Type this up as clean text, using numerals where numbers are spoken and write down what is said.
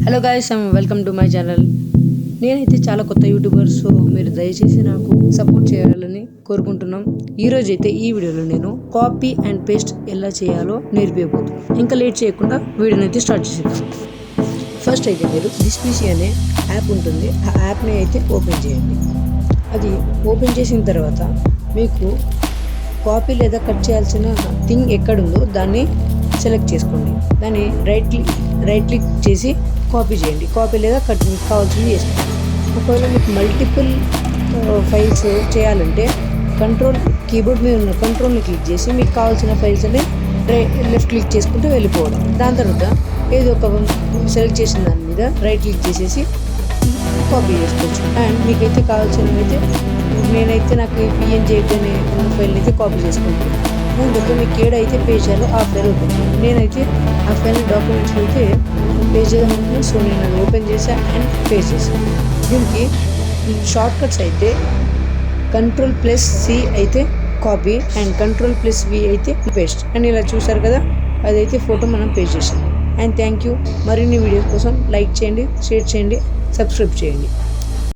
Hello guys, welcome to my channel. నేనైతే చాలా కొత్త యూట్యూబర్, సో మీరు దయచేసి నాకు సపోర్ట్ చేయాలని కోరుకుంటున్నాం. ఈరోజు అయితే ఈ వీడియోలో నేను కాపీ అండ్ పేస్ట్ ఎలా చేయాలో నేర్పిపోతున్నాను. ఇంకా లేట్ చేయకుండా వీడియోని అయితే స్టార్ట్ చేసేద్దాం. ఫస్ట్ అయితే మీరు దిస్పీసీ అనే యాప్ ఉంటుంది, ఆ యాప్ని అయితే ఓపెన్ చేయండి. అది ఓపెన్ చేసిన తర్వాత మీకు కాపీ లేదా కట్ చేయాల్సిన థింగ్ ఎక్కడుందో దాన్ని సెలెక్ట్ చేసుకోండి. దాన్ని రైట్ క్లిక్ చేసి కాపీ చేయండి. కాపీ లేదా కట్ మీకు కావాల్సింది చేసుకోండి. ఒకవేళ మీకు మల్టిపుల్ ఫైల్స్ చేయాలంటే కీబోర్డ్ మీద ఉన్న కంట్రోల్ని క్లిక్ చేసి మీకు కావాల్సిన ఫైల్స్ అని లెఫ్ట్ క్లిక్ చేసుకుంటూ వెళ్ళిపోవడం. దాని తర్వాత ఏదో ఒక సెలెక్ట్ చేసిన దాని మీద రైట్ క్లిక్ చేసేసి కాపీ చేసుకోవచ్చు. అండ్ మీకైతే కావాల్సినవి అయితే నేనైతే నాకు పిఎన్జీ అయితే ఉన్న ఫైల్ని అయితే కాపీ చేసుకుంటాను. ముందుకు మీకు ఏడైతే పే చేయాలో ఆ ఫైల్ ఓపెన్ చేయాలి. నేనైతే ఆ ఫైల్ డాక్యుమెంట్స్ అయితే పే చేద్దామనుకున్నాను, సో నేను అది ఓపెన్ చేశాను అండ్ పే చేశాను. దీనికి షార్ట్ కట్స్ అయితే Ctrl+C అయితే కాపీ అండ్ Ctrl+V అయితే పేస్ట్. అండ్ ఇలా చూసారు కదా, అదైతే ఫోటో మనం పే చేసాం. And thank you. మరిన్ని వీడియోస్ కోసం లైక్ చేయండి, షేర్ చేయండి, సబ్స్క్రైబ్ చేయండి.